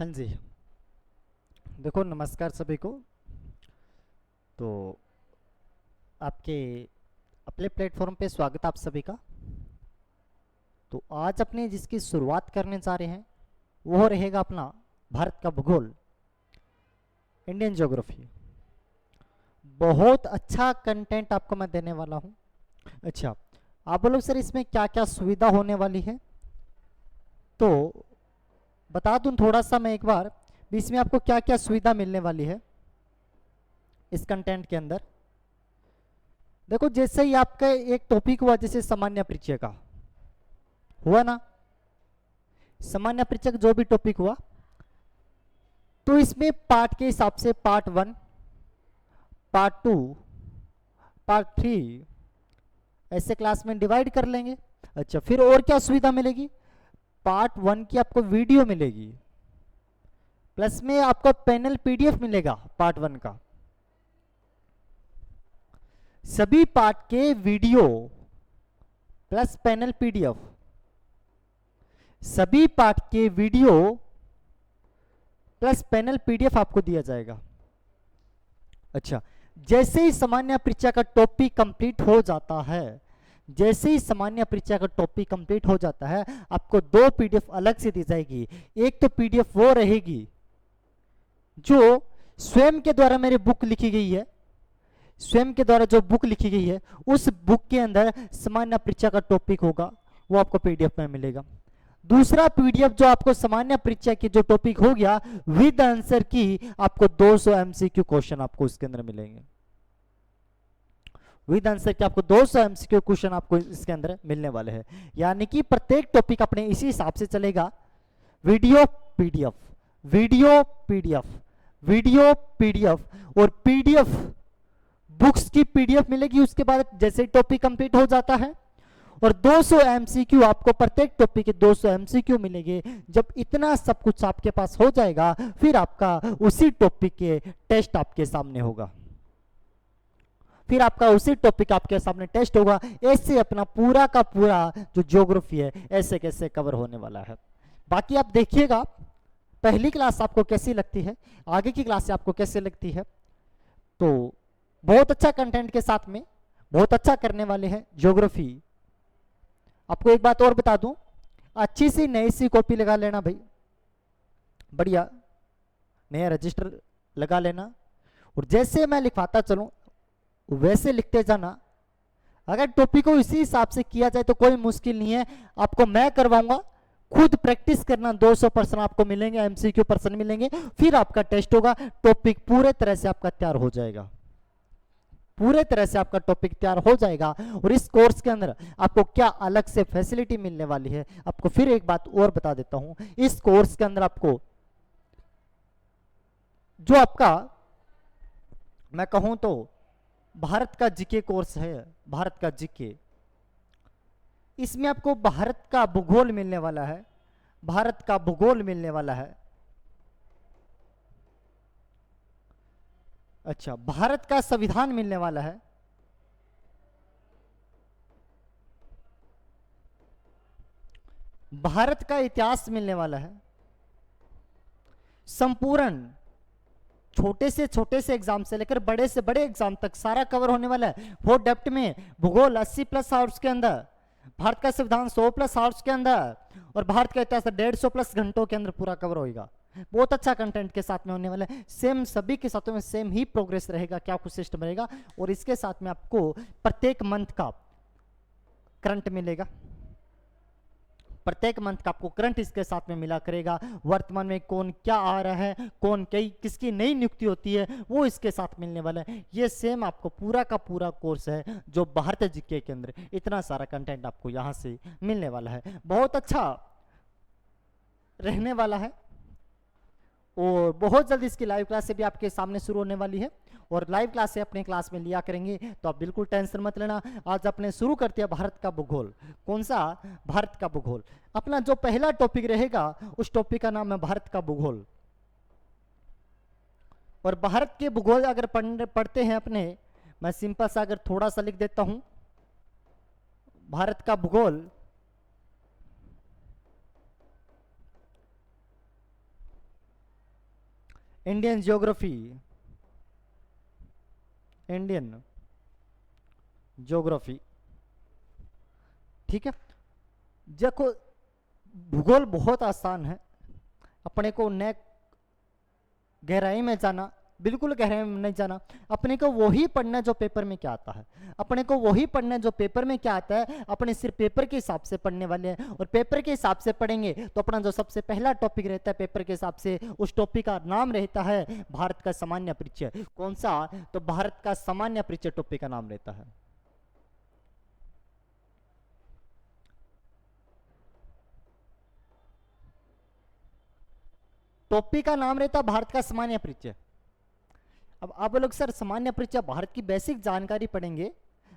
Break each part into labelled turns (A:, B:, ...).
A: हाँ जी। देखो, नमस्कार सभी को। तो आपके अपने प्लेटफॉर्म पे स्वागत आप सभी का। तो आज अपने जिसकी शुरुआत करने जा रहे हैं वो रहेगा अपना भारत का भूगोल, इंडियन ज्योग्राफी। बहुत अच्छा कंटेंट आपको मैं देने वाला हूँ। अच्छा, आप बोलो सर इसमें क्या क्या सुविधा होने वाली है, तो बता दूं थोड़ा सा मैं एक बार भी इसमें आपको क्या क्या सुविधा मिलने वाली है इस कंटेंट के अंदर। देखो, जैसे ही आपका एक टॉपिक हुआ, जैसे सामान्य परिचय का हुआ ना, सामान्य परिचय जो भी टॉपिक हुआ, तो इसमें पार्ट के हिसाब से पार्ट 1, पार्ट 2, पार्ट 3 ऐसे क्लास में डिवाइड कर लेंगे। अच्छा, फिर और क्या सुविधा मिलेगी? पार्ट 1 की आपको वीडियो मिलेगी, प्लस में आपको पैनल पीडीएफ मिलेगा पार्ट 1 का। सभी पार्ट के वीडियो प्लस पैनल पीडीएफ, सभी पार्ट के वीडियो प्लस पैनल पीडीएफ आपको दिया जाएगा। अच्छा, जैसे ही सामान्य परीक्षा का टॉपिक कंप्लीट हो जाता है, जैसे ही सामान्य परीक्षा का टॉपिक कंप्लीट हो जाता है, आपको 2 पीडीएफ अलग से दी जाएगी। एक तो पीडीएफ वो रहेगी जो स्वयं के द्वारा मेरी बुक लिखी गई है, स्वयं के द्वारा जो बुक लिखी गई है उस बुक के अंदर सामान्य परीक्षा का टॉपिक होगा, वो आपको पीडीएफ में मिलेगा। दूसरा पीडीएफ जो आपको सामान्य परीक्षा की जो टॉपिक हो गया विद आंसर की, आपको 200 एमसीक्यू क्वेश्चन आपको इसके अंदर मिलेंगे। विद आंसर के आपको 200 एमसीक्यू क्वेश्चन आपको इसके अंदर मिलने वाले हैं। यानी कि प्रत्येक टॉपिक अपने इसी हिसाब से चलेगा। Video PDF, video PDF, video PDF और पीडीएफ बुक्स की पीडीएफ मिलेगी। उसके बाद जैसे टॉपिक कंप्लीट हो जाता है, और 200 एमसीक्यू आपको प्रत्येक टॉपिक के 200 एमसीक्यू मिलेंगे। जब इतना सब कुछ आपके पास हो जाएगा, फिर आपका उसी टॉपिक के टेस्ट आपके सामने होगा, फिर आपका उसी टॉपिक आपके सामने टेस्ट होगा। ऐसे अपना पूरा का पूरा जो ज्योग्राफी है ऐसे कैसे कवर होने वाला है। बाकी आप देखिएगा पहली क्लास आपको कैसी लगती है, आगे की क्लास आपको कैसे लगती है। तो बहुत अच्छा कंटेंट के साथ में बहुत अच्छा करने वाले हैं ज्योग्राफी। आपको एक बात और बता दूं, अच्छी सी नई सी कॉपी लगा लेना भाई, बढ़िया नया रजिस्टर लगा लेना, और जैसे मैं लिखवाता चलूं वैसे लिखते जाना। अगर टॉपिक को इसी हिसाब से किया जाए तो कोई मुश्किल नहीं है, आपको मैं करवाऊंगा। खुद प्रैक्टिस करना, 200% आपको मिलेंगे, एमसीक्यू पर्सन मिलेंगे, फिर आपका टेस्ट होगा। टॉपिक पूरे तरह से आपका तैयार हो जाएगा, पूरे तरह से आपका टॉपिक तैयार हो जाएगा। और इस कोर्स के अंदर आपको क्या अलग से फैसिलिटी मिलने वाली है, आपको फिर एक बात और बता देता हूं। इस कोर्स के अंदर आपको जो आपका मैं कहूं तो भारत का जीके कोर्स है, भारत का जीके, इसमें आपको भारत का भूगोल मिलने वाला है, भारत का भूगोल मिलने वाला है। अच्छा, भारत का संविधान मिलने वाला है, भारत का इतिहास मिलने वाला है। संपूर्ण छोटे से एग्जाम से लेकर बड़े से बड़े एग्जाम तक सारा कवर होने वाला है। वो डेप्थ में भूगोल 80+ आवर्स के अंदर, भारत का संविधान 100+ आवर्स के अंदर, और भारत का इतिहास 150+ घंटों के अंदर पूरा कवर होगा। बहुत अच्छा कंटेंट के साथ में होने वाला है। सेम सभी के साथों में सेम ही प्रोग्रेस रहेगा, क्या कुछ सिस्टम रहेगा। और इसके साथ में आपको प्रत्येक मंथ का करंट मिलेगा, प्रत्येक मंथ का आपको करंट इसके साथ में मिला करेगा। वर्तमान में कौन क्या आ रहा है, कौन कई किसकी नई नियुक्ति होती है, वो इसके साथ मिलने वाला है। ये सेम आपको पूरा का पूरा कोर्स है जो भारतीय जीके के अंदर इतना सारा कंटेंट आपको यहाँ से मिलने वाला है। बहुत अच्छा रहने वाला है, और बहुत जल्दी इसकी लाइव क्लास से भी आपके सामने शुरू होने वाली है, और लाइव क्लास से अपने क्लास में लिया करेंगे। तो आप बिल्कुल टेंशन मत लेना। आज अपने शुरू करते हैं भारत का भूगोल। कौन सा? भारत का भूगोल। अपना जो पहला टॉपिक रहेगा उस टॉपिक का नाम है भारत का भूगोल। और भारत के भूगोल अगर पढ़ते हैं अपने, मैं सिंपल सा अगर थोड़ा सा लिख देता हूं, भारत का भूगोल इंडियन ज्योग्राफी, इंडियन ज्योग्राफी, ठीक है। देखो भूगोल बहुत आसान है, अपने को न गहराई में जाना, बिल्कुल गहराई में नहीं जाना, अपने को वही पढ़ना जो पेपर में क्या आता है, अपने को वही पढ़ना जो पेपर में क्या आता है, अपने सिर्फ पेपर के हिसाब से पढ़ने वाले हैं। और पेपर के हिसाब से पढ़ेंगे तो अपना जो सबसे पहला टॉपिक रहता है पेपर के हिसाब से, उस टॉपिक का नाम रहता है भारत का सामान्य परिचय। कौन सा? तो भारत का सामान्य परिचय टॉपिक का नाम रहता है। टॉपिक का नाम रहता है भारत का सामान्य परिचय। अब आप लोग सर सामान्य परिचय भारत की बेसिक जानकारी पढ़ेंगे।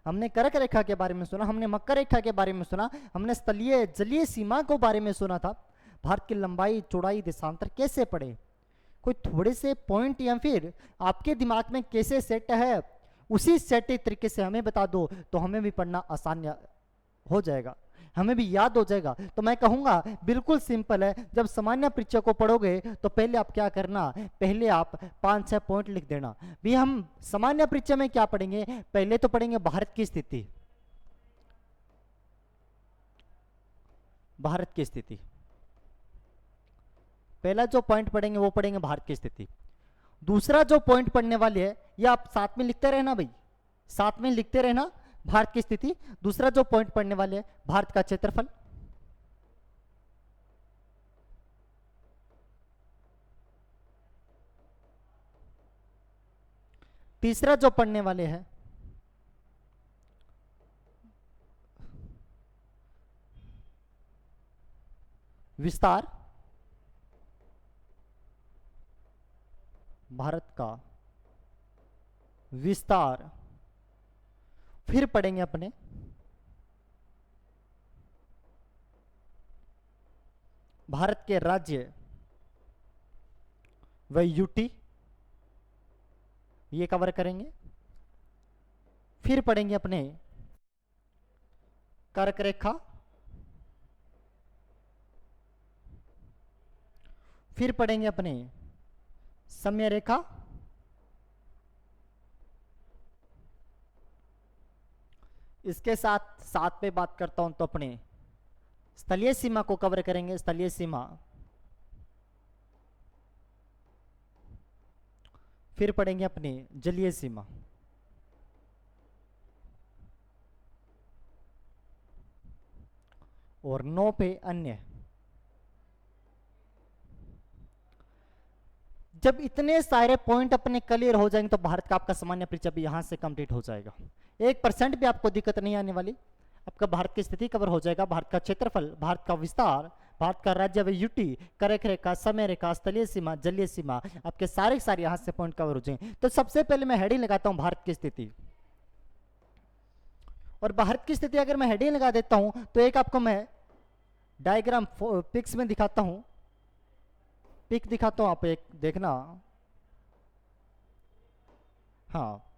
A: हमने कर्क रेखा के बारे में सुना, हमने मकर रेखा के बारे में सुना, हमने स्थलीय जलीय सीमा के बारे में सुना था। भारत की लंबाई चौड़ाई देशांतर कैसे पढ़े, कोई थोड़े से पॉइंट या फिर आपके दिमाग में कैसे सेट है उसी सेट तरीके से हमें बता दो तो हमें भी पढ़ना आसान हो जाएगा, हमें भी याद हो जाएगा। तो मैं कहूंगा बिल्कुल सिंपल है, जब सामान्य परिचय को पढ़ोगे तो पहले आप क्या करना, पहले आप 5-6 पॉइंट लिख देना। भी हम सामान्य परिचय में क्या पढ़ेंगे, पहले तो पढ़ेंगे भारत की स्थिति, भारत की स्थिति, पहला जो पॉइंट पढ़ेंगे वो पढ़ेंगे भारत की स्थिति। दूसरा जो पॉइंट पढ़ने वाले है ये आप साथ में लिखते रहना भाई, साथ में लिखते रहना भारत की स्थिति। दूसरा जो पॉइंट पढ़ने वाले हैं भारत का क्षेत्रफल, तीसरा जो पढ़ने वाले हैं विस्तार, भारत का विस्तार। फिर पढ़ेंगे अपने भारत के राज्य व यूटी, ये कवर करेंगे। फिर पढ़ेंगे अपने कर्क रेखा, फिर पढ़ेंगे अपने समय रेखा, इसके साथ साथ पे बात करता हूं तो अपने स्थलीय सीमा को कवर करेंगे, स्थलीय सीमा। फिर पढ़ेंगे अपने जलीय सीमा, और 9 पे अन्य। जब इतने सारे पॉइंट अपने क्लियर हो जाएंगे तो भारत का आपका सामान्य परिचय भी यहां से कंप्लीट हो जाएगा। 1% भी आपको दिक्कत नहीं आने वाली, आपका भारत की स्थिति कवर हो जाएगा, भारत का क्षेत्रफल, भारत का विस्तार, भारत का राज्य व यूटी, कर्क रेखा, समय रेखा, स्थलीय सीमा, जलीय सीमा, आपके सारे यहां से पॉइंट कवर हो जाएंगे। तो सबसे पहले मैं हेडिंग लगाता हूं भारत की स्थिति, और भारत की स्थिति अगर मैं हेडिंग लगा देता हूं तो एक आपको मैं डायग्राम पिक्स में दिखाता हूं, पिक दिखाता हूं, आप एक देखना। हाँ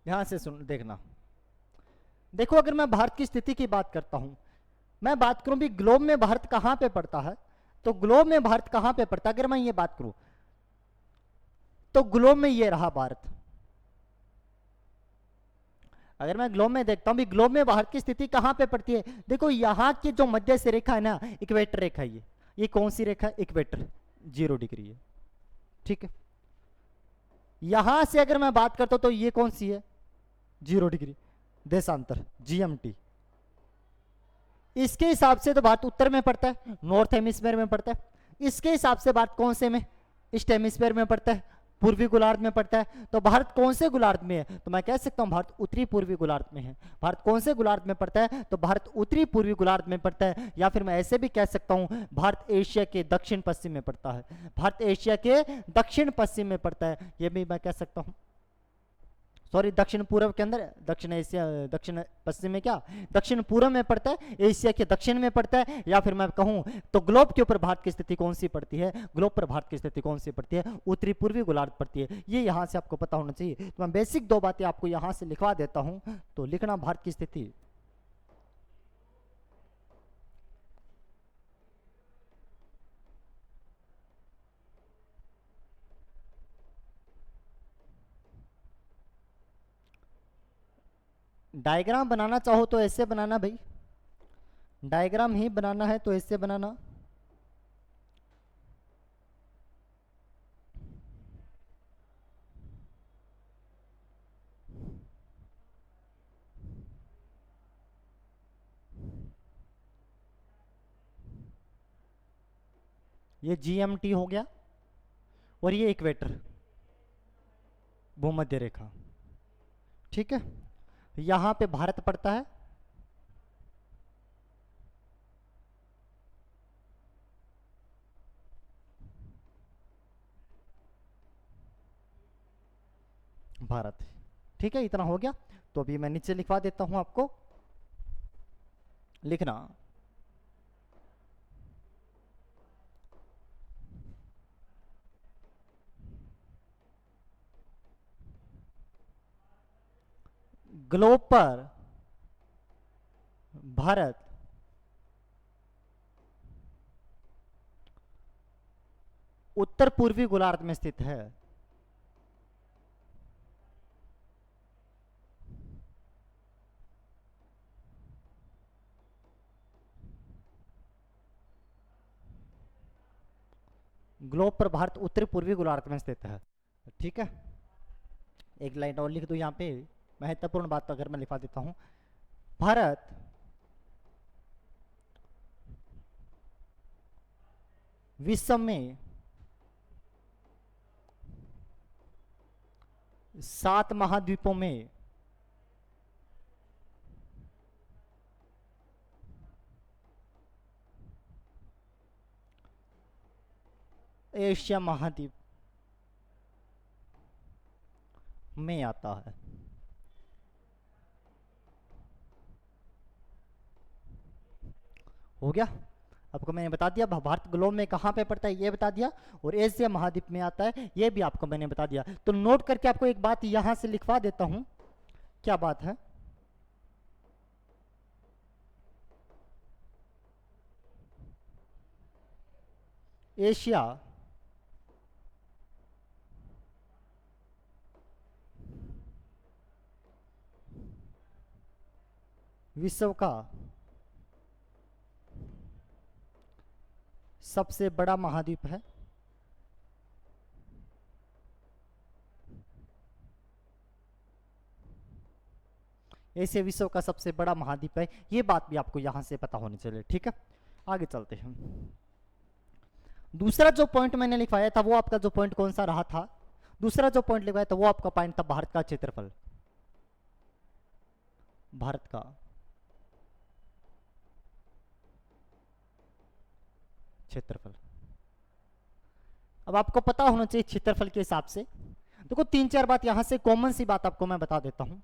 A: ध्यान से सुन देखना। देखो अगर मैं भारत की स्थिति की बात करता हूं, मैं बात करूं भी ग्लोब में भारत कहां पे पड़ता है, तो ग्लोब में भारत कहां पे पड़ता है, अगर मैं ये बात करूं तो ग्लोब में ये रहा भारत। अगर मैं ग्लोब में देखता हूं भी ग्लोब में भारत की स्थिति कहां पे पड़ती है, देखो यहां की जो मध्य से रेखा है ना, इक्वेटर रेखा, ये कौन सी रेखा है, इक्वेटर, 0 डिग्री है, ठीक है। यहां से अगर मैं बात करता हूं तो ये कौन सी है, 0 डिग्री, देशांतर, जीएमटी। इसके हिसाब से तो भारत उत्तर में पड़ता है, नॉर्थ हेमिस्फीयर में पड़ता है। इसके हिसाब से भारत कौन से में, ईस्ट हेमिस्फीयर में पड़ता है, पूर्वी गोलार्ध में पड़ता है। तो भारत कौन से गोलार्ध में है, तो मैं कह सकता हूं भारत उत्तरी पूर्वी गोलार्ध में है। भारत कौन से गोलार्ध में पड़ता है, तो भारत उत्तरी पूर्वी गोलार्ध में पड़ता है, या फिर मैं ऐसे भी कह सकता हूं भारत एशिया के दक्षिण पश्चिम में पड़ता है, भारत एशिया के दक्षिण पश्चिम में पड़ता है, यह भी मैं कह सकता हूं। सॉरी, दक्षिण पूर्व के अंदर, दक्षिण एशिया, दक्षिण पश्चिम में क्या, दक्षिण पूर्व में पड़ता है, एशिया के दक्षिण में पड़ता है। या फिर मैं कहूं तो ग्लोब के ऊपर भारत की स्थिति कौन सी पड़ती है, ग्लोब पर भारत की स्थिति कौन सी पड़ती है, उत्तरी पूर्वी गोलार्ध पड़ती है। ये यहां से आपको पता होना चाहिए। तो मैं बेसिक 2 बातें आपको यहां से लिखवा देता हूं, तो लिखना भारत की स्थिति, डायग्राम बनाना चाहो तो ऐसे बनाना भाई, डायग्राम ही बनाना है तो ऐसे बनाना। ये GMT हो गया और ये इक्वेटर, भूमध्य रेखा, ठीक है। यहां पे भारत पड़ता है, भारत, ठीक है। इतना हो गया, तो अभी मैं नीचे लिखवा देता हूं आपको, लिखना ग्लोब पर भारत उत्तर पूर्वी गोलार्ध में स्थित है। ग्लोब पर भारत उत्तर पूर्वी गोलार्ध में स्थित है, ठीक है। एक लाइन और लिख दो यहाँ पे, महत्वपूर्ण बात अगर मैं लिखा देता हूं, भारत विश्व में 7 महाद्वीपों में एशिया महाद्वीप में आता है। हो गया, आपको मैंने बता दिया भारत ग्लोब में कहां पे पड़ता है ये बता दिया, और एशिया महाद्वीप में आता है ये भी आपको मैंने बता दिया। तो नोट करके आपको एक बात यहां से लिखवा देता हूं, क्या बात है, एशिया विश्व का सबसे बड़ा महाद्वीप है। एशिया विश्व का सबसे बड़ा महाद्वीप है, ये बात भी आपको यहां से पता होनी चाहिए, ठीक है। आगे चलते हैं। दूसरा जो पॉइंट मैंने लिखवाया था वो आपका जो पॉइंट कौन सा रहा था, दूसरा जो पॉइंट लिखवाया था वो आपका पॉइंट था भारत का क्षेत्रफल, भारत का क्षेत्रफल। अब आपको पता होना चाहिए क्षेत्रफल के हिसाब से, देखो 3-4 बात यहां से कॉमन सी बात आपको मैं बता देता हूं।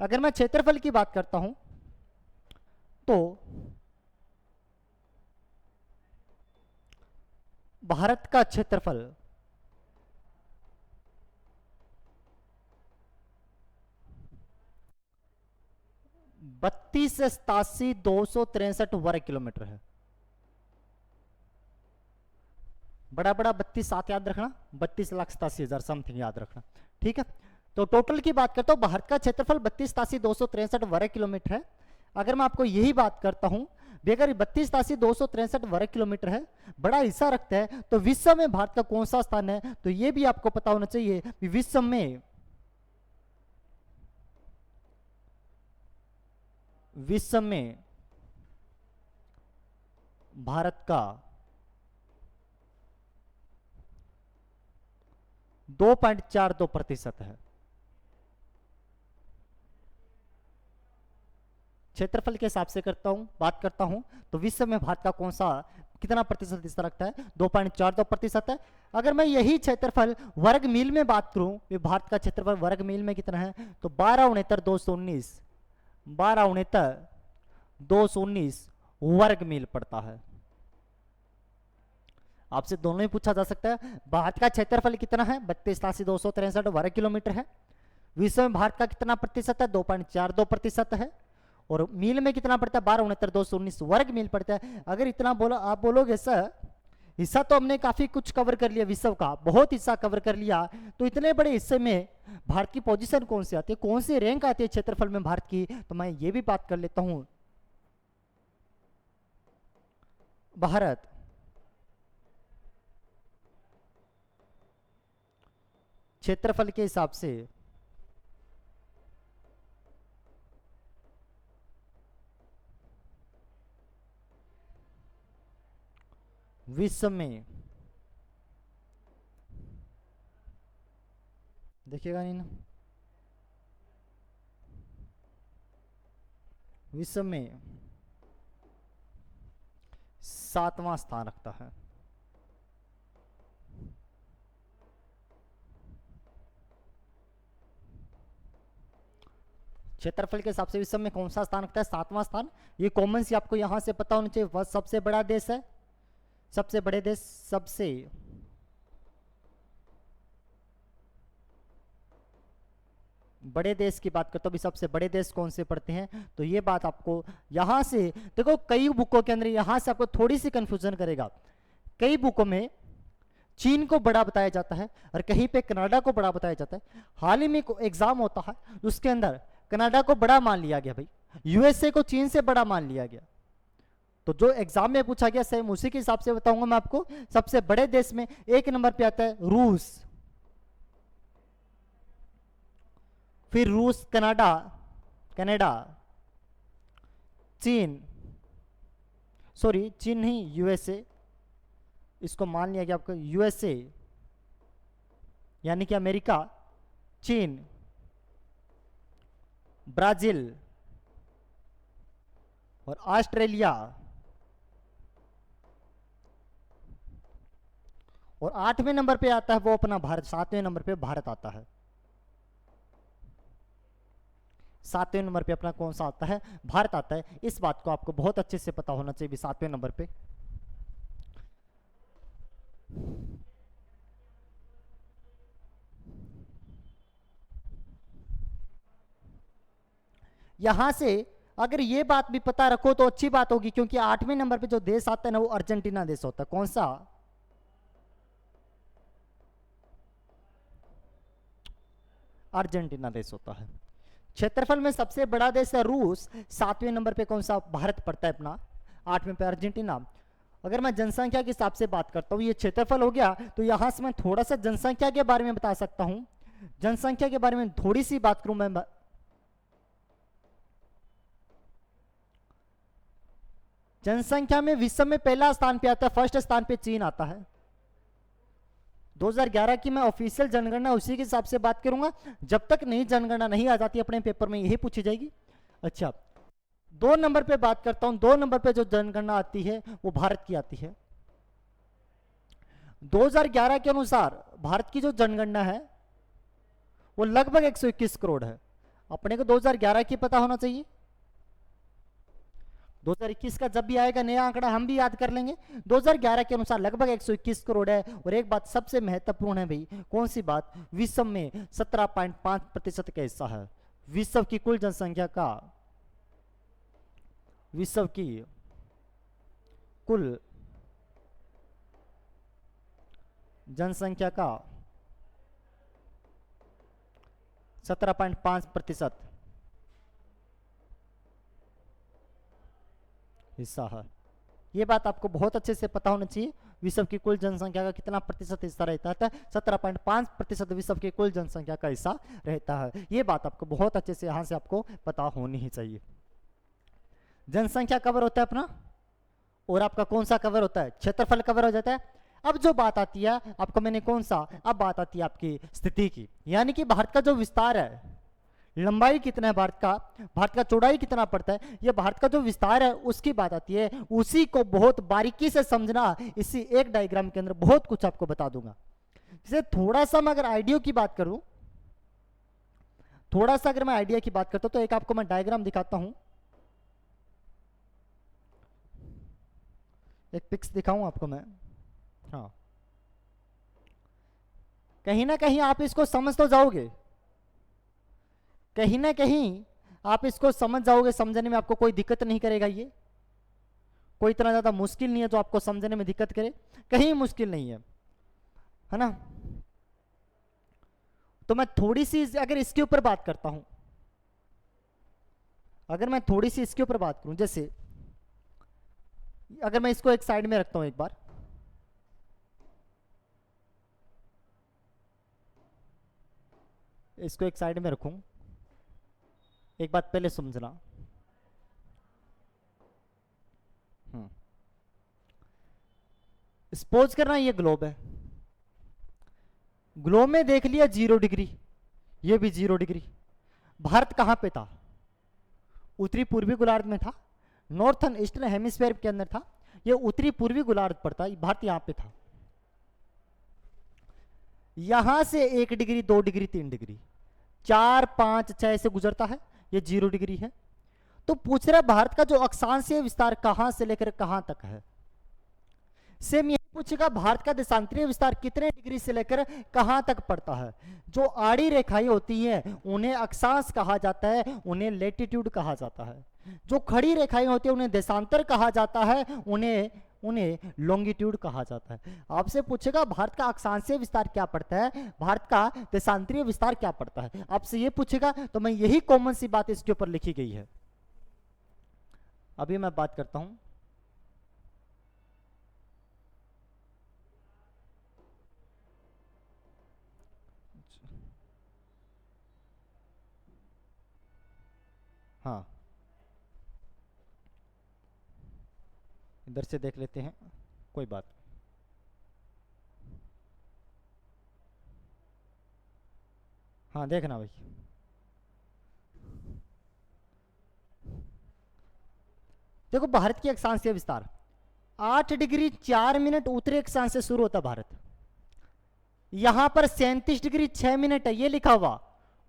A: अगर मैं क्षेत्रफल की बात करता हूं तो भारत का क्षेत्रफल 32,87,263 वर्ग किलोमीटर है। बड़ा बड़ा 32 साथ याद रखना, 32,87,000 समथिंग याद रखना, ठीक है। तो टोटल की बात करता हूं, भारत का क्षेत्रफल 32,87,263 वर्ग किलोमीटर है। अगर मैं आपको यही बात करता हूं, अगर 32,87,263 वर्ग किलोमीटर है, बड़ा हिस्सा रखता है, तो विश्व में भारत का कौन सा स्थान है, तो यह भी आपको पता होना चाहिए कि विश्व में भारत का 2.42% है। क्षेत्रफल के हिसाब से बात करता हूं तो विश्व में भारत का कौन सा कितना प्रतिशत हिस्सा रखता है, 2.42% है। अगर मैं यही क्षेत्रफल वर्ग मील में बात करूं, भारत का क्षेत्रफल वर्ग मील में कितना है, तो 12,69,219 वर्ग मील पड़ता है। आपसे दोनों ही पूछा जा सकता है, भारत का क्षेत्रफल कितना है, 32,87,263 वर्ग किलोमीटर है। विश्व में भारत का कितना प्रतिशत है, 2.42% है। और मील में कितना पड़ता है, 12,69,219 वर्ग मील पड़ता है। अगर इतना बोलो आप बोलोगे सर हिस्सा तो हमने काफी कुछ कवर कर लिया, विश्व का बहुत हिस्सा कवर कर लिया। तो इतने बड़े हिस्से में भारत की पोजीशन कौन सी आती है, कौन सी रैंक आती है क्षेत्रफल में भारत की, तो मैं ये भी बात कर लेता हूं। भारत क्षेत्रफल के हिसाब से विश्व में, देखिएगा नहीं ना, विश्व में 7वां स्थान रखता है। क्षेत्रफल के हिसाब से विश्व में कौन सा स्थान रखता है, 7वां स्थान। ये कॉमन सी आपको यहां से पता होना चाहिए। वह सबसे बड़ा देश है, सबसे बड़े देश, सबसे बड़े देश की बात करते हो, अभी सबसे बड़े देश कौन से पड़ते हैं, तो ये बात आपको यहां से देखो, कई बुकों के अंदर यहां से आपको थोड़ी सी कंफ्यूजन करेगा। कई बुकों में चीन को बड़ा बताया जाता है और कहीं पे कनाडा को बड़ा बताया जाता है। हाल ही में एग्जाम होता है उसके अंदर कनाडा को बड़ा मान लिया गया, भाई यूएसए को चीन से बड़ा मान लिया गया। तो जो एग्जाम में पूछा गया सेम उसी के हिसाब से बताऊंगा मैं आपको। सबसे बड़े देश में एक नंबर पे आता है रूस, फिर रूस, कनाडा, कनाडा, चीन, सॉरी चीन नहीं, यूएसए, इसको मान लिया गया आपको यूएसए यानी कि अमेरिका, चीन, ब्राजील और ऑस्ट्रेलिया, और 8वें नंबर पे आता है वो अपना भारत। 7वें नंबर पे भारत आता है। 7वें नंबर पे अपना कौन सा आता है, भारत आता है। इस बात को आपको बहुत अच्छे से पता होना चाहिए। 7वें नंबर पे यहां से अगर ये बात भी पता रखो तो अच्छी बात होगी, क्योंकि 8वें नंबर पे जो देश आता है ना वो अर्जेंटीना देश होता है। कौन सा, अर्जेंटीना देश होता है। क्षेत्रफल में सबसे बड़ा देश है रूस। 7वें नंबर पे कौन सा, भारत पड़ता है अपना। 8वें पे अर्जेंटीना। अगर मैं जनसंख्या के हिसाब से बात करता हूं, ये क्षेत्रफल हो गया, तो यहां से मैं थोड़ा सा जनसंख्या के बारे में बता सकता हूं। जनसंख्या के बारे में थोड़ी सी बात करूं मैं, जनसंख्या में विश्व में पहला स्थान पे आता है, फर्स्ट स्थान पे चीन आता है। 2011 की मैं ऑफिशियल जनगणना उसी के हिसाब से बात करूंगा। जब तक नई जनगणना नहीं आ जाती अपने पेपर में यही पूछी जाएगी। अच्छा, 2 नंबर पे बात करता हूं। 2 नंबर पे जो जनगणना आती है वो भारत की आती है। 2011 के अनुसार भारत की जो जनगणना है वो लगभग 121 करोड़ है। अपने को 2011 की पता होना चाहिए। 2021 का जब भी आएगा नया आंकड़ा हम भी याद कर लेंगे। 2011 के अनुसार लगभग 121 करोड़ है। और एक बात सबसे महत्वपूर्ण है भाई, कौन सी बात, विश्व में 17.5% का हिस्सा है विश्व की कुल जनसंख्या का। विश्व की कुल जनसंख्या का 17.5% हिस्सा है। ये बात आपको बहुत अच्छे से पता होना चाहिए। विश्व की कुल जनसंख्या का कितना प्रतिशत हिस्सा रहता है, 17.5% विश्व की कुल जनसंख्या का हिस्सा रहता है। ये बात आपको बहुत अच्छे से यहां से आपको पता होनी ही चाहिए। जनसंख्या कवर होता है अपना, और आपका कौन सा कवर होता है, क्षेत्रफल कवर हो जाता है। अब जो बात आती है आपको, मैंने कौन सा, अब बात आती है आपकी स्थिति की, यानी कि भारत का जो विस्तार है, लंबाई कितना है भारत का चौड़ाई कितना पड़ता है, ये भारत का जो विस्तार है उसकी बात आती है। उसी को बहुत बारीकी से समझना, इसी एक डायग्राम के अंदर बहुत कुछ आपको बता दूंगा। जैसे थोड़ा सा मैं अगर आइडिया की बात करूं, थोड़ा सा अगर मैं आइडिया की बात करता हूं, तो एक आपको मैं डायग्राम दिखाता हूं, एक पिक्स दिखाऊं आपको मैं। हाँ, कहीं ना कहीं आप इसको समझ तो जाओगे, कहीं ना कहीं आप इसको समझ जाओगे, समझने में आपको कोई दिक्कत नहीं करेगा, ये कोई इतना ज्यादा मुश्किल नहीं है जो आपको समझने में दिक्कत करे, कहीं मुश्किल नहीं है ना। तो मैं थोड़ी सी अगर इसके ऊपर बात करता हूं, अगर मैं थोड़ी सी इसके ऊपर बात करूं, जैसे अगर मैं इसको एक साइड में रखता हूं, एक बार इसको एक साइड में रखूं, एक बात पहले समझना। सपोज करना ये ग्लोब है, ग्लोब में देख लिया 0 डिग्री, ये भी 0 डिग्री। भारत कहां पे था? उत्तरी पूर्वी गोलार्ध में था, नॉर्थन ईस्टर्न हेमिस्फीयर के अंदर था। ये उत्तरी पूर्वी गोलार्ध पड़ता, भारत यहां पे था। यहां से 1 डिग्री 2 डिग्री 3 डिग्री 4 5 6 से गुजरता है, ये 0 डिग्री है। तो पूछ रहा है भारत का जो अक्षांशीय विस्तार कहां से लेकर कहां तक है। सेम यही पूछेगा भारत का देशांतरीय विस्तार कितने डिग्री से लेकर कहां तक पड़ता है। जो आड़ी रेखाएं होती हैं उन्हें अक्षांश कहा जाता है, उन्हें लेटिट्यूड कहा जाता है। जो खड़ी रेखाएं होती है उन्हें देशांतर कहा जाता है, उन्हें लॉन्गिट्यूड कहा जाता है। आपसे पूछेगा भारत का अक्षांशीय विस्तार क्या पड़ता है, भारत का देशांतरीय विस्तार क्या पड़ता है, आपसे ये पूछेगा तो मैं यही कॉमन सी बात इसके ऊपर लिखी गई है। अभी मैं बात करता हूं, हाँ इधर से देख लेते हैं, कोई बात। हाँ देखना भाई, देखो भारत की अक्षांशीय विस्तार 8 डिग्री 4 मिनट उत्तरी अक्षांश से शुरू होता भारत। यहां पर 37 डिग्री 6 मिनट है, ये लिखा हुआ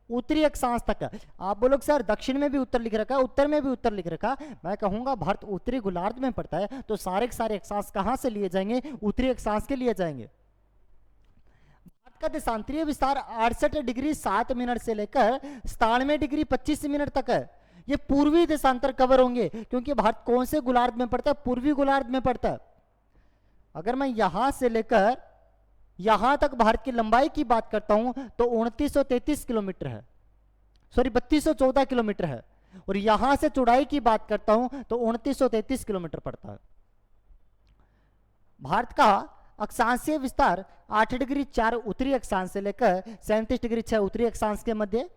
A: उत्तरी अक्षांश तक है। आप बोलोगे सर दक्षिण में भी उत्तर लिख रखा है, उत्तर में भी उत्तर लिख रखा। मैं कहूंगा भारत उत्तरी गोलार्ध में पड़ता है, तो सारे के सारे अक्षांश कहां से लिए जाएंगे? उत्तरी अक्षांश के लिए जाएंगे। भारत का देशांतरीय विस्तार 68 डिग्री 7 मिनट से लेकर 97 डिग्री 25 मिनट तक है। ये पूर्वी देशांतर कवर होंगे, क्योंकि भारत कौन से गोलार्ध में पड़ता है? पूर्वी गोलार्ध में पड़ता है। अगर मैं यहां से लेकर यहां तक भारत की लंबाई की बात करता हूं तो 2933 किलोमीटर है, सॉरी 3214 किलोमीटर है। और यहां से चौड़ाई की बात करता हूं तो 2933 किलोमीटर पड़ता है। भारत का अक्षांशीय विस्तार 8 डिग्री 4 उत्तरी अक्षांश से लेकर 37 डिग्री 6 उत्तरी अक्षांश के मध्य।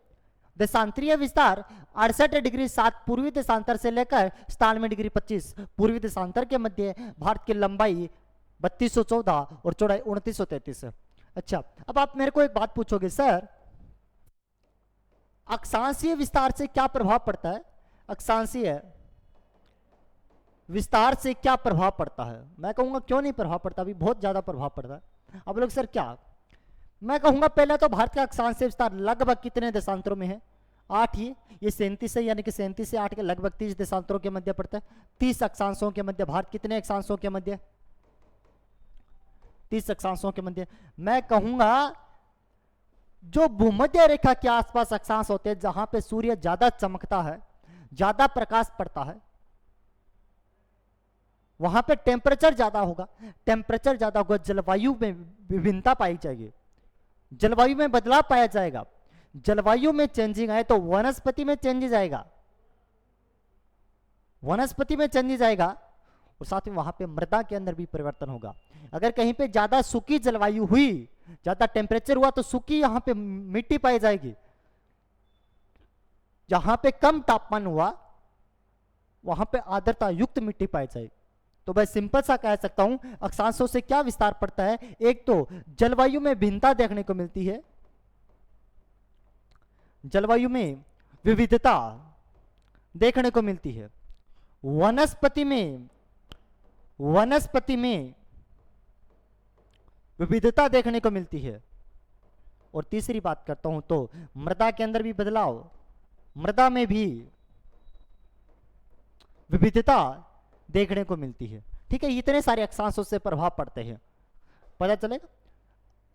A: देशांतरीय विस्तार 68 डिग्री 7 पूर्वी देशांतर से लेकर 97 डिग्री 25 पूर्वी देशांतर के मध्य। भारत की लंबाई 3214 और चौड़ाई 2933 है। अच्छा, अब आप मेरे को एक बात पूछोगे, सर अक्षांशीय विस्तार से क्या प्रभाव पड़ता है? अक्षांशीय विस्तार से क्या प्रभाव पड़ता है? मैं कहूंगा क्यों नहीं प्रभाव पड़ता, अभी बहुत ज्यादा प्रभाव पड़ता है। अब लोग सर क्या? मैं कहूंगा पहले तो भारत का अक्षांशीय विस्तार लगभग कितने देशांतरों में है? 8 ही। ये 37 है, यानी कि 37 से 8 के लगभग 30 देशांतरों के मध्य पड़ता है। 30 अक्षांशों के मध्य। भारत कितने अक्षांशों के मध्य? 30 अक्षांशों के मध्य। मैं कहूंगा जो भूमध्य रेखा के आसपास अक्षांश होते हैं, जहां पे सूर्य ज्यादा चमकता है, ज्यादा प्रकाश पड़ता है, वहां पे टेम्परेचर ज्यादा होगा। टेम्परेचर ज्यादा होगा, जलवायु में विभिन्नता पाई जाएगी, जलवायु में बदलाव पाया जाएगा। जलवायु में चेंजिंग आए तो वनस्पति में चेंजेस आएगा, वनस्पति में चेंजेस आएगा, और साथ ही वहां पे मृदा के अंदर भी परिवर्तन होगा। अगर कहीं पे ज्यादा सूखी जलवायु हुई, ज्यादा टेम्परेचर हुआ, तो सूखी यहां पे मिट्टी पाई जाएगी। जहां पे कम तापमान हुआ वहां पे आर्द्रता युक्त मिट्टी पाई जाएगी। तो मैं सिंपल सा कह सकता हूं अक्षांशों से क्या विस्तार पड़ता है? एक तो जलवायु में भिन्नता देखने को मिलती है, जलवायु में विविधता देखने को मिलती है, वनस्पति में विविधता देखने को मिलती है, और तीसरी बात करता हूं तो मृदा के अंदर भी बदलाव, मृदा में भी विविधता देखने को मिलती है। ठीक है, इतने सारे अक्षांशों से प्रभाव पड़ते हैं, पता चलेगा।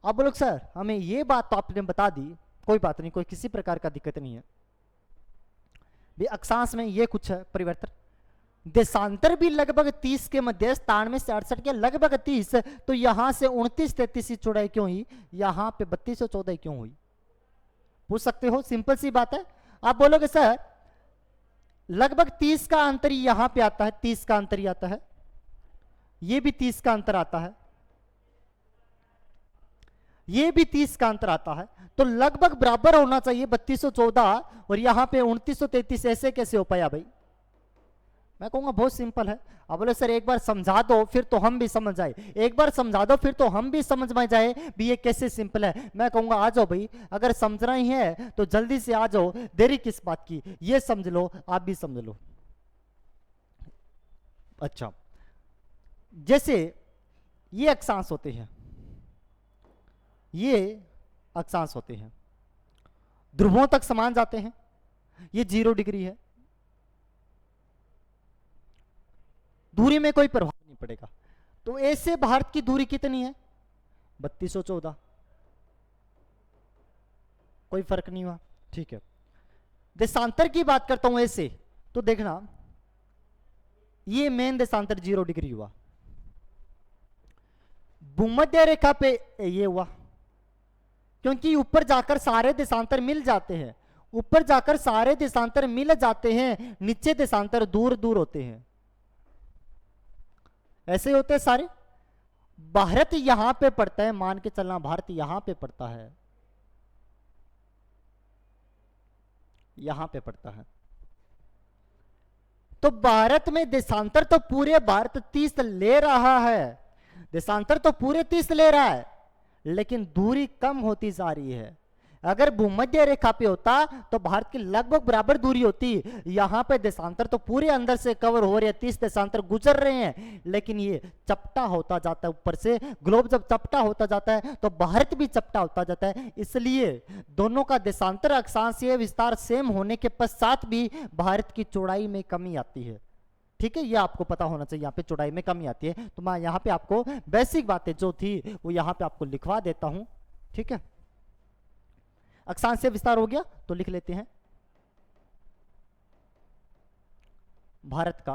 A: अब लोग सर हमें ये बात तो आपने बता दी, कोई बात नहीं, कोई किसी प्रकार का दिक्कत नहीं है भी। अक्षांश में ये कुछ है परिवर्तन, देशांतर भी लगभग 30 के मध्य, 97 से 68 के लगभग 30, तो यहां से 29 33 की चौड़ाई क्यों हुई, यहां पे 3214 क्यों हुई? पूछ सकते हो, सिंपल सी बात है। आप बोलोगे सर लगभग 30 का अंतर यहां पे आता है, 30 का अंतर आता है, ये भी 30 का अंतर आता है, ये भी 30 का अंतर आता है, तो लगभग बराबर होना चाहिए 3214 और यहां पे 2933, ऐसे कैसे हो पाया भाई? मैं कहूंगा बहुत सिंपल है। अब बोले सर एक बार समझा दो फिर तो हम भी समझ जाए, एक बार समझा दो फिर तो हम भी समझ में जाए भी ये कैसे सिंपल है। मैं कहूंगा आ जाओ भाई, अगर समझना ही है तो जल्दी से आ जाओ, देरी किस बात की, ये समझ लो, आप भी समझ लो। अच्छा, जैसे ये अक्षांश होते हैं, ये अक्षांश होते हैं, ध्रुवों तक समान जाते हैं, ये 0 डिग्री है, दूरी में कोई प्रभाव नहीं पड़ेगा। तो ए से भारत की दूरी कितनी है? 3214, कोई फर्क नहीं हुआ, ठीक है। देशांतर की बात करता हूं ऐसे, तो देखना ये मेन देशांतर 0 डिग्री हुआ, भूमध्य रेखा पे ये हुआ, क्योंकि ऊपर जाकर सारे देशांतर मिल जाते हैं, ऊपर जाकर सारे देशांतर मिल जाते हैं, नीचे देशांतर दूर दूर होते हैं, ऐसे होते हैं सारे। भारत यहां पे पड़ता है, मान के चलना भारत यहां पे पड़ता है, यहां पे पड़ता है, तो भारत में देशांतर तो पूरे भारत 30 ले रहा है, देशांतर तो पूरे 30 ले रहा है, लेकिन दूरी कम होती जा रही है। अगर भूमध्य रेखा पे होता तो भारत की लगभग बराबर दूरी होती, यहां पे देशांतर तो पूरे अंदर से कवर हो रहे हैं, 30 देशांतर गुजर रहे हैं, लेकिन ये चपटा होता जाता है ऊपर से, ग्लोब जब चपटा होता जाता है तो भारत भी चपटा होता जाता है, इसलिए दोनों का देशांतर अक्षांशीय विस्तार सेम होने के पश्चात भी भारत की चौड़ाई में कमी आती है। ठीक है, ये आपको पता होना चाहिए, यहाँ पे चौड़ाई में कमी आती है, तो मैं यहाँ पे आपको बेसिक बातें जो थी वो यहाँ पे आपको लिखवा देता हूं। ठीक है, अक्षांशीय विस्तार हो गया तो लिख लेते हैं, भारत का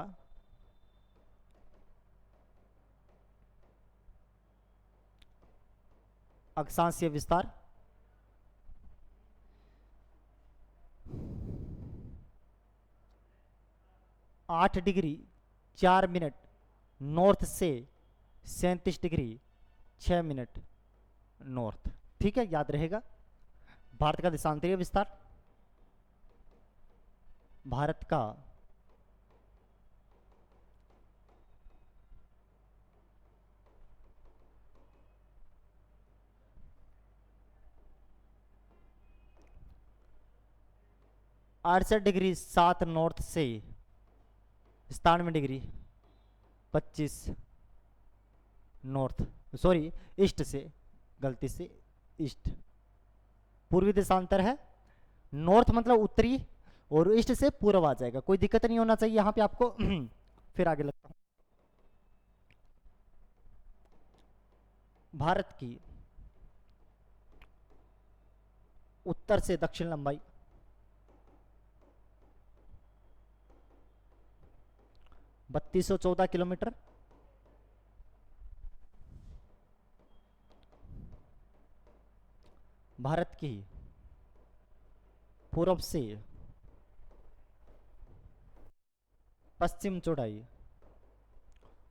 A: अक्षांशीय विस्तार 8 डिग्री 4 मिनट नॉर्थ से 37 डिग्री 6 मिनट नॉर्थ। ठीक है, याद रहेगा। भारत का देशांतरीय विस्तार, भारत का अड़सठ डिग्री 7 नॉर्थ से 97 डिग्री 25 नॉर्थ, सॉरी ईस्ट से, गलती से ईस्ट, पूर्वी देशांतर है, नॉर्थ मतलब उत्तरी और ईस्ट से पूर्व आ जाएगा, कोई दिक्कत नहीं होना चाहिए यहां पे आपको। फिर आगे लगता हूं, भारत की उत्तर से दक्षिण लंबाई 3214 किलोमीटर, भारत की पूर्व से पश्चिम चौड़ाई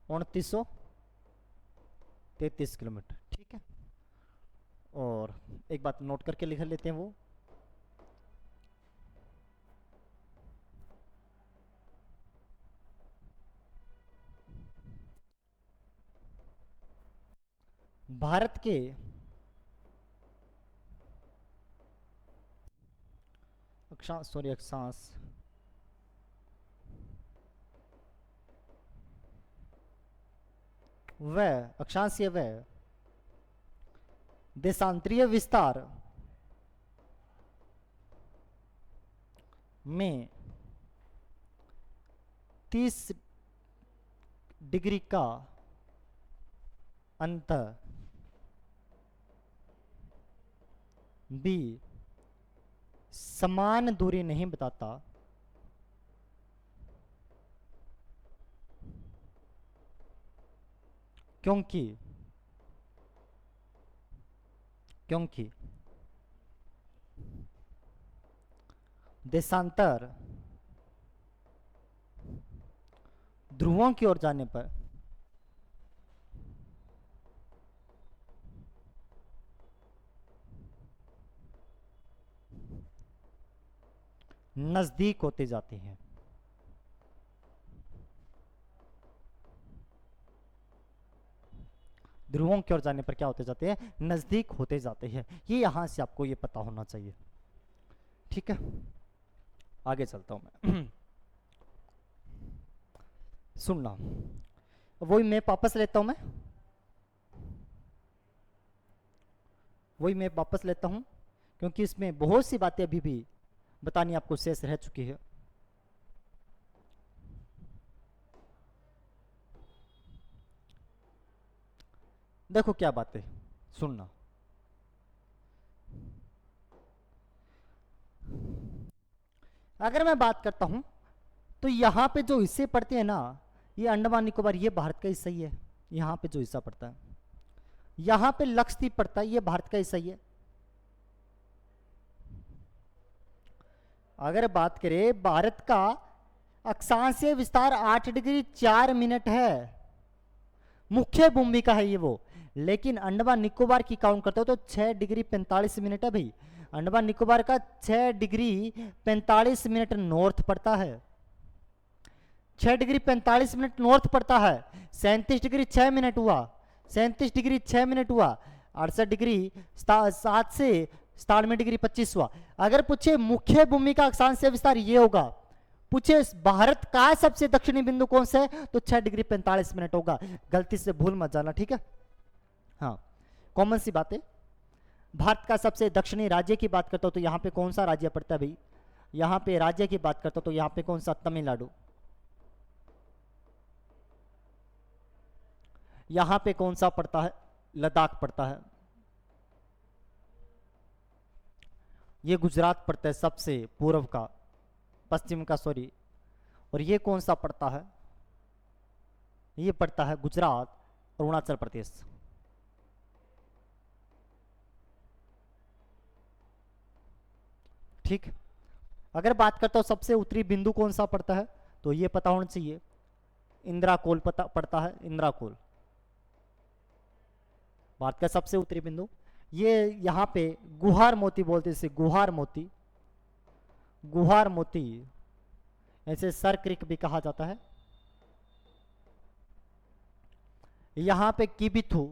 A: 2933 किलोमीटर। ठीक है, और एक बात नोट करके लिख लेते हैं, वो भारत के अक्षांश, सॉरी अक्षांश, वह अक्षांशीय वह देशांतरीय विस्तार में 30 डिग्री का अंतर भी समान दूरी नहीं बताता, क्योंकि क्योंकि देशांतर ध्रुवों की ओर जाने पर नजदीक होते जाते हैं। ध्रुवों की ओर जाने पर क्या होते जाते हैं? नजदीक होते जाते हैं। ये यहां से आपको ये पता होना चाहिए। ठीक है, आगे चलता हूं मैं। सुनना, वही मैप वापस लेता हूं मैं, वही मैप वापस लेता हूं, क्योंकि इसमें बहुत सी बातें अभी भी बतानी आपको शेष रह चुकी है। देखो क्या बात है, सुनना। अगर मैं बात करता हूं तो यहां पे जो हिस्से पड़ते हैं ना, ये अंडमान निकोबार, ये भारत का हिस्सा ही है। यहां पे जो हिस्सा पड़ता है, यहां पे लक्षद्वीप पड़ता है, ये भारत का हिस्सा ही है। अगर बात करें भारत का अक्षांशीय विस्तार 8 डिग्री 4 मिनट है, मुख्य भूमिका है ये वो। लेकिन अंडमान निकोबार की काउंट करते हो तो 6 डिग्री 45 मिनट है भाई। अंडमान निकोबार का 6 डिग्री 45 मिनट नॉर्थ पड़ता है, 6 डिग्री 45 मिनट नॉर्थ पड़ता है। 37 डिग्री 6 मिनट हुआ, 37 डिग्री 6 मिनट हुआ, 68 डिग्री 7 से 97 डिग्री 25 हुआ। अगर पूछे मुख्य भूमिका अक्षांशीय विस्तार ये होगा, पूछे भारत का सबसे दक्षिणी बिंदु कौन सा है, तो 6 डिग्री 45 मिनट होगा। गलती से भूल मत जाना, ठीक है। हाँ, कॉमन सी बात है। भारत का सबसे दक्षिणी राज्य की बात करता हूं तो यहां पे कौन सा राज्य पड़ता है भाई? यहां पे राज्य की बात करता हूं तो यहां पे कौन सा? तमिलनाडु। यहां पे कौन सा पड़ता है? लद्दाख पड़ता है। ये गुजरात पड़ता है सबसे पूर्व का, पश्चिम का सॉरी। और ये कौन सा पड़ता है? ये पड़ता है गुजरात, अरुणाचल प्रदेश। ठीक। अगर बात करता हूं सबसे उत्तरी बिंदु कौन सा पड़ता है, तो ये पता होना चाहिए, इंद्राकोल पता पड़ता है, इंद्राकोल भारत का सबसे उत्तरी बिंदु। ये यहां पे गुहार मोती बोलते हैं, इसे गुहार मोती, गुहार मोती, ऐसे सर क्रिक भी कहा जाता है। यहां पे किबिथु,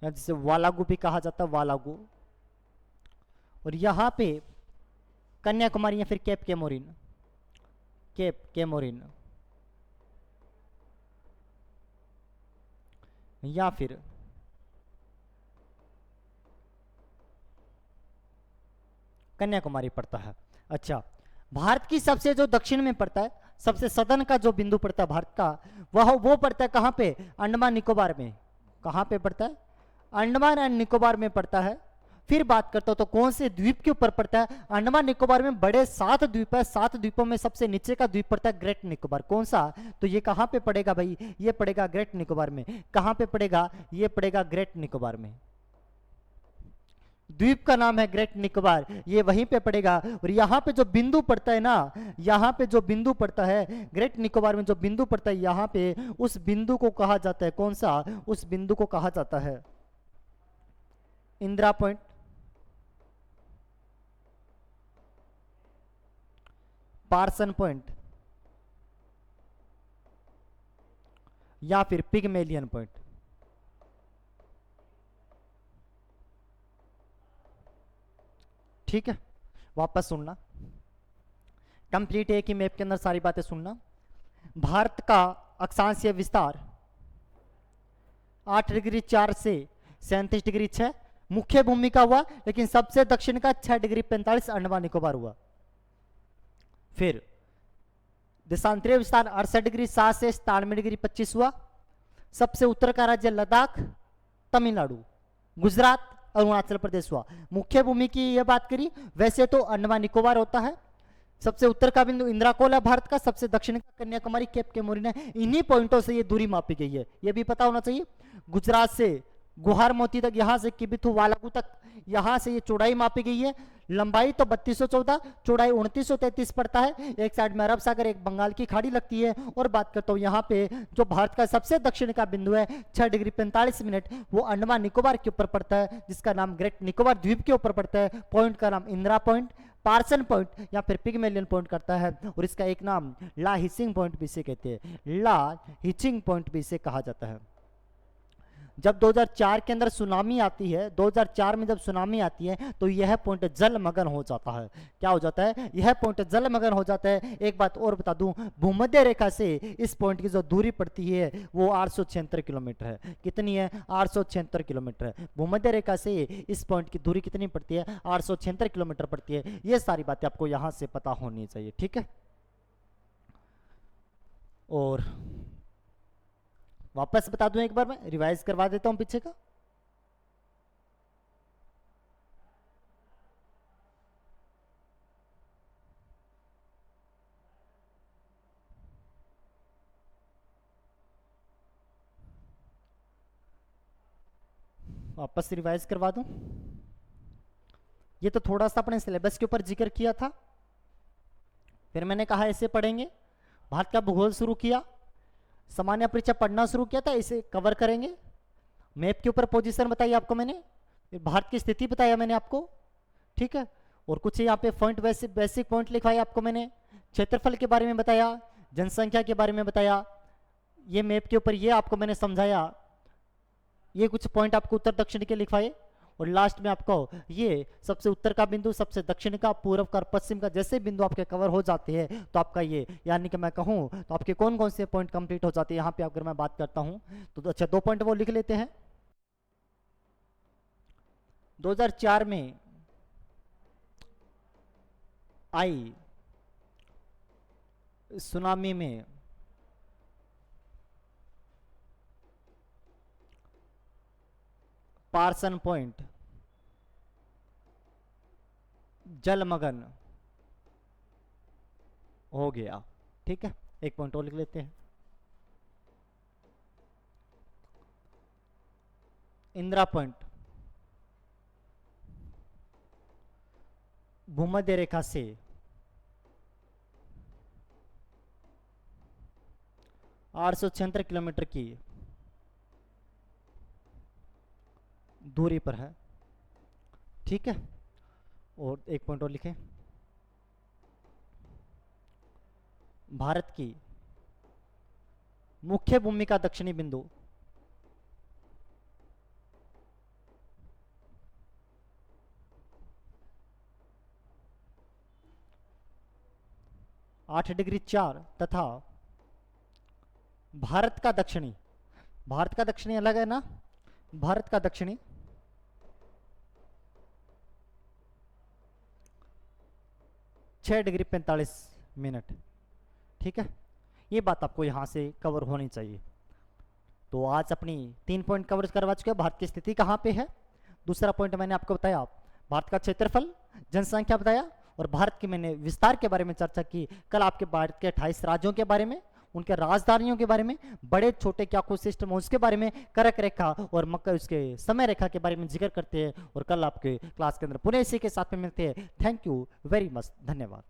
A: जिसे वालागू भी कहा जाता है, वालागू। और यहां पे कन्याकुमारी या फिर केप केमोरिन, केप केमोरिन, या फिर कन्याकुमारी पड़ता है। अच्छा, भारत की सबसे जो दक्षिण में पड़ता है, सबसे सदन का जो बिंदु पड़ता है भारत का, वह वो पड़ता है कहां पे? अंडमान निकोबार में। कहां पे पड़ता है? अंडमान एंड निकोबार में पड़ता है। फिर बात करता हूं तो कौन से द्वीप के ऊपर पड़ता है? अंडमान निकोबार में बड़े 7 द्वीप है, 7 द्वीपों में सबसे नीचे का द्वीप पड़ता है ग्रेट निकोबार। कौन सा? तो ये कहां पे पड़ेगा भाई? ये पड़ेगा ग्रेट निकोबार में। कहां पे पड़ेगा? ये पड़ेगा ग्रेट निकोबार में। द्वीप का नाम है ग्रेट निकोबार, ये वहीं पे पड़ेगा। और यहाँ पे जो बिंदु पड़ता है ना, यहाँ पे जो बिंदु पड़ता है ग्रेट निकोबार में, जो बिंदु पड़ता है यहाँ पे, उस बिंदु को कहा जाता है कौन सा? उस बिंदु को कहा जाता है इंदिरा पॉइंट, पार्सन पॉइंट, या फिर पिगमेलियन पॉइंट। ठीक है, वापस सुनना, कंप्लीट एक ही मैप के अंदर सारी बातें सुनना। भारत का अक्षांशीय विस्तार 8 डिग्री 4 से 37 डिग्री 6 मुख्य भूमिका हुआ, लेकिन सबसे दक्षिण का 6 डिग्री 45 अंडमान निकोबार हुआ। फिर देशांतरीय विस्तार 68 डिग्री 7 से 97 डिग्री 25 हुआ। सबसे उत्तर का राज्य लद्दाख, तमिलनाडु, गुजरात, अरुणाचल प्रदेश हुआ। मुख्य भूमि की यह बात करी, वैसे तो अंडमान निकोबार होता है, सबसे उत्तर का बिंदु इंद्राकोल है भारत का, सबसे दक्षिण का कन्याकुमारी केप के मोरिना। इन्हीं पॉइंटों से ये दूरी मापी गई है, ये भी पता होना चाहिए। गुजरात से गुहार मोती तक, यहां से किबिथु वालागू तक, यहां से ये चौड़ाई मापी गई है। लंबाई तो 3214, चौड़ाई 2933 पड़ता है। एक साइड में अरब सागर, एक बंगाल की खाड़ी लगती है। और बात करता हूं यहाँ पे जो भारत का सबसे दक्षिण का बिंदु है 6 डिग्री 45 मिनट, वो अंडमान निकोबार के ऊपर पड़ता है, जिसका नाम ग्रेट निकोबार द्वीप के ऊपर पड़ता है। पॉइंट का नाम इंदिरा पॉइंट, पार्सन पॉइंट या फिर पिगमेलियन पॉइंट करता है। और इसका एक नाम ला हिचिंग पॉइंट भी इसे कहते हैं, ला हिचिंग पॉइंट भी इसे कहा जाता है। जब 2004 के अंदर सुनामी आती है, 2004 में जब सुनामी आती है तो यह पॉइंट जलमग्न हो जाता है। क्या हो जाता है? यह पॉइंट जलमग्न हो जाता है। एक बात और बता दूं, भूमध्य रेखा से इस पॉइंट की जो दूरी पड़ती है वो 876 किलोमीटर है। कितनी है? 876 किलोमीटर है। भूमध्य रेखा से इस पॉइंट की दूरी कितनी पड़ती है? 876 किलोमीटर पड़ती है। ये सारी बातें आपको यहां से पता होनी चाहिए, ठीक है। और वापस बता दूं एक बार, मैं रिवाइज करवा देता हूं पीछे का। वापस रिवाइज करवा दूं। ये तो थोड़ा सा अपने सिलेबस के ऊपर जिक्र किया था, फिर मैंने कहा ऐसे पढ़ेंगे। भारत का भूगोल शुरू किया, सामान्य परीक्षा पढ़ना शुरू किया था, इसे कवर करेंगे। मैप के ऊपर पोजीशन बताई आपको मैंने, फिर भारत की स्थिति बताया मैंने आपको, ठीक है। और कुछ यहाँ पे पॉइंट, बेसिक पॉइंट लिखवाए आपको मैंने। क्षेत्रफल के बारे में बताया, जनसंख्या के बारे में बताया। ये मैप के ऊपर ये आपको मैंने समझाया। ये कुछ पॉइंट आपको उत्तर दक्षिण के लिखवाए। और लास्ट में आपको ये सबसे उत्तर का बिंदु, सबसे दक्षिण का, पूर्व का और पश्चिम का जैसे बिंदु आपके कवर हो जाते हैं तो आपका ये, यानी कि मैं कहूँ तो आपके कौन कौन से पॉइंट कंप्लीट हो जाते हैं। यहाँ पे अगर मैं बात करता हूँ तो अच्छा 2 पॉइंट वो लिख लेते हैं। 2004 में आई सुनामी में पार्सन पॉइंट जलमग्न हो गया, ठीक है। एक पॉइंट और लिख लेते हैं। इंदिरा पॉइंट भूमध्य रेखा से 876 किलोमीटर की दूरी पर है, ठीक है। और एक पॉइंट और लिखें, भारत की मुख्य भूमि का दक्षिणी बिंदु 8 डिग्री 4 तथा भारत का दक्षिणी अलग है ना, भारत का दक्षिणी 6 डिग्री 45 मिनट, ठीक है। ये बात आपको यहां से कवर होनी चाहिए। तो आज अपनी 3 पॉइंट कवर करवा चुके हैं। भारत की स्थिति कहां पे है, दूसरा पॉइंट मैंने आपको बताया भारत का क्षेत्रफल, जनसंख्या बताया, और भारत के मैंने विस्तार के बारे में चर्चा की। कल आपके भारत के 28 राज्यों के बारे में, उनके राजधानियों के बारे में, बड़े छोटे क्या कुछ सिस्टम उसके बारे में, करक रेखा और मकर उसके समय रेखा के बारे में जिक्र करते हैं। और कल आपके क्लास के अंदर पुनः इसी के साथ में मिलते हैं। थैंक यू वेरी मच, धन्यवाद।